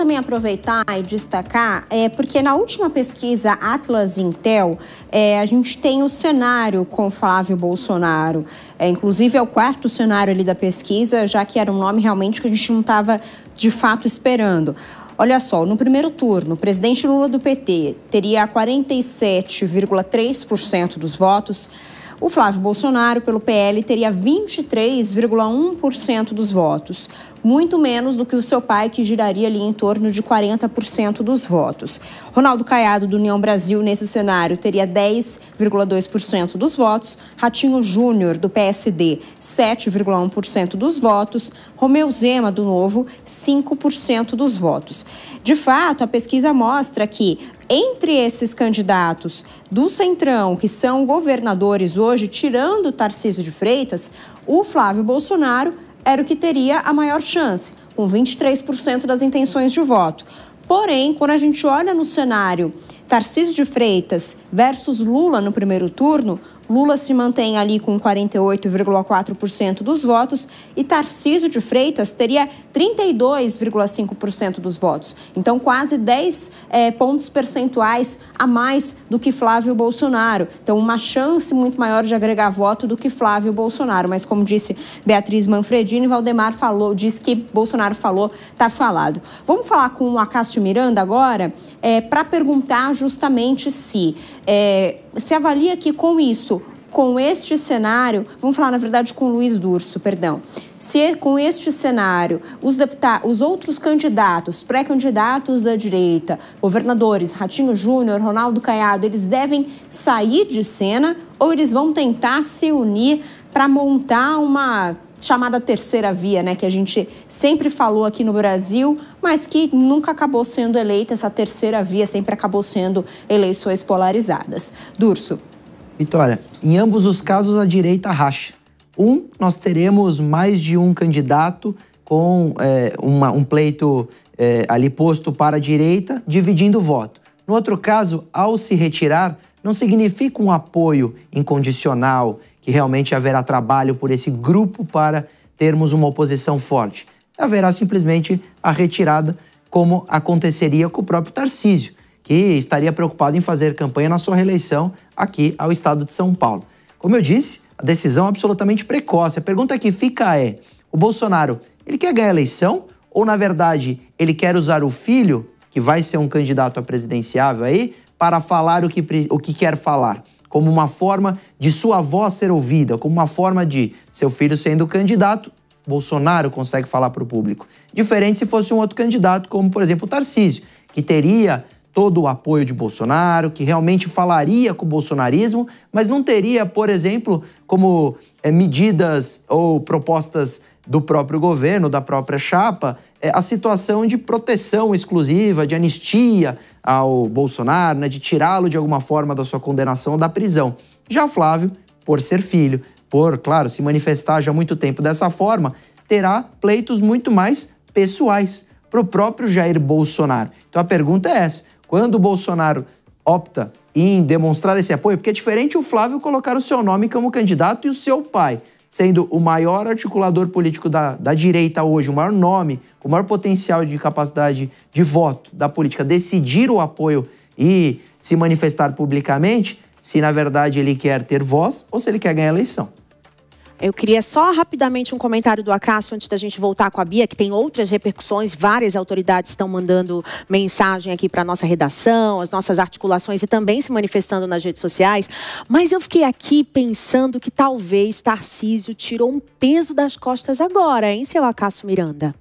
também aproveitar e destacar, porque na última pesquisa Atlas Intel, a gente tem o cenário com Flávio Bolsonaro. Inclusive, é o quarto cenário ali da pesquisa, já que era um nome realmente que a gente não estava, de fato, esperando. Olha só, no primeiro turno, o presidente Lula do PT teria 47,3% dos votos. O Flávio Bolsonaro, pelo PL, teria 23,1% dos votos, muito menos do que o seu pai, que giraria ali em torno de 40% dos votos. Ronaldo Caiado, do União Brasil, nesse cenário, teria 10,2% dos votos. Ratinho Júnior, do PSD, 7,1% dos votos. Romeu Zema, do Novo, 5% dos votos. De fato, a pesquisa mostra que, entre esses candidatos do Centrão, que são governadores hoje, tirando Tarcísio de Freitas, o Flávio Bolsonaro era o que teria a maior chance, com 23% das intenções de voto. Porém, quando a gente olha no cenário Tarcísio de Freitas versus Lula no primeiro turno, Lula se mantém ali com 48,4% dos votos e Tarcísio de Freitas teria 32,5% dos votos. Então, quase 10 pontos percentuais a mais do que Flávio Bolsonaro. Então, uma chance muito maior de agregar voto do que Flávio Bolsonaro. Mas, como disse Beatriz Manfredini, Valdemar disse que Bolsonaro falou, está falado. Vamos falar com o Acácio Miranda agora para perguntar justamente se avalia que com isso, com este cenário, vamos falar na verdade com o Luiz Durso, perdão, se com este cenário os outros candidatos, pré-candidatos da direita, governadores, Ratinho Júnior, Ronaldo Caiado, eles devem sair de cena ou eles vão tentar se unir para montar uma chamada terceira via, né, que a gente sempre falou aqui no Brasil, mas que nunca acabou sendo eleita. Essa terceira via sempre acabou sendo eleições polarizadas. Durso. Vitória, em ambos os casos a direita racha. Nós teremos mais de um candidato com um pleito ali posto para a direita, dividindo o voto. No outro caso, ao se retirar, não significa um apoio incondicional, que realmente haverá trabalho por esse grupo para termos uma oposição forte. Haverá simplesmente a retirada, como aconteceria com o próprio Tarcísio, que estaria preocupado em fazer campanha na sua reeleição aqui ao estado de São Paulo. Como eu disse, a decisão é absolutamente precoce. A pergunta que fica é, o Bolsonaro, ele quer ganhar a eleição ou, na verdade, ele quer usar o filho, que vai ser um candidato a presidenciável aí, para falar o que quer falar? Como uma forma de sua voz ser ouvida, como uma forma de seu filho sendo candidato, Bolsonaro consegue falar para o público. Diferente se fosse um outro candidato, como, por exemplo, o Tarcísio, que teria todo o apoio de Bolsonaro, que realmente falaria com o bolsonarismo, mas não teria, por exemplo, como medidas ou propostas do próprio governo, da própria chapa, a situação de proteção exclusiva, de anistia ao Bolsonaro, né, de tirá-lo de alguma forma da sua condenação ou da prisão. Já Flávio, por ser filho, por, claro, se manifestar já há muito tempo dessa forma, terá pleitos muito mais pessoais para o próprio Jair Bolsonaro. Então a pergunta é essa, quando o Bolsonaro opta em demonstrar esse apoio, porque é diferente o Flávio colocar o seu nome como candidato e o seu pai, sendo o maior articulador político da direita hoje, o maior nome, com o maior potencial de capacidade de voto da política, decidir o apoio e se manifestar publicamente, se na verdade ele quer ter voz ou se ele quer ganhar a eleição. Eu queria só rapidamente um comentário do Acácio antes da gente voltar com a Bia, que tem outras repercussões, várias autoridades estão mandando mensagem aqui para a nossa redação, as nossas articulações e também se manifestando nas redes sociais. Mas eu fiquei aqui pensando que talvez Tarcísio tirou um peso das costas agora, hein, seu Acácio Miranda?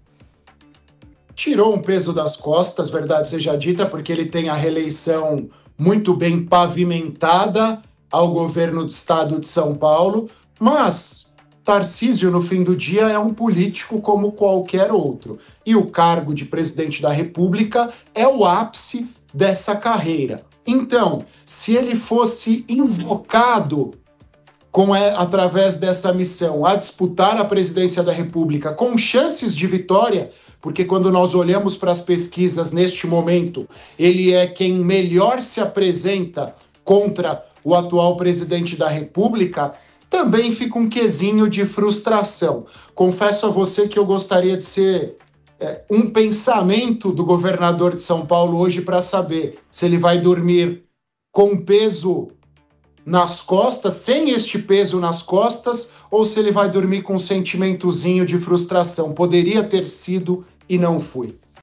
Tirou um peso das costas, verdade seja dita, porque ele tem a reeleição muito bem pavimentada ao governo do estado de São Paulo, mas Tarcísio, no fim do dia, é um político como qualquer outro. E o cargo de presidente da República é o ápice dessa carreira. Então, se ele fosse invocado através dessa missão a disputar a presidência da República com chances de vitória, porque quando nós olhamos para as pesquisas neste momento, ele é quem melhor se apresenta contra o atual presidente da República, também fica um quesinho de frustração. Confesso a você que eu gostaria de ser um pensamento do governador de São Paulo hoje para saber se ele vai dormir com peso nas costas, sem este peso nas costas, ou se ele vai dormir com um sentimentozinho de frustração. Poderia ter sido e não fui.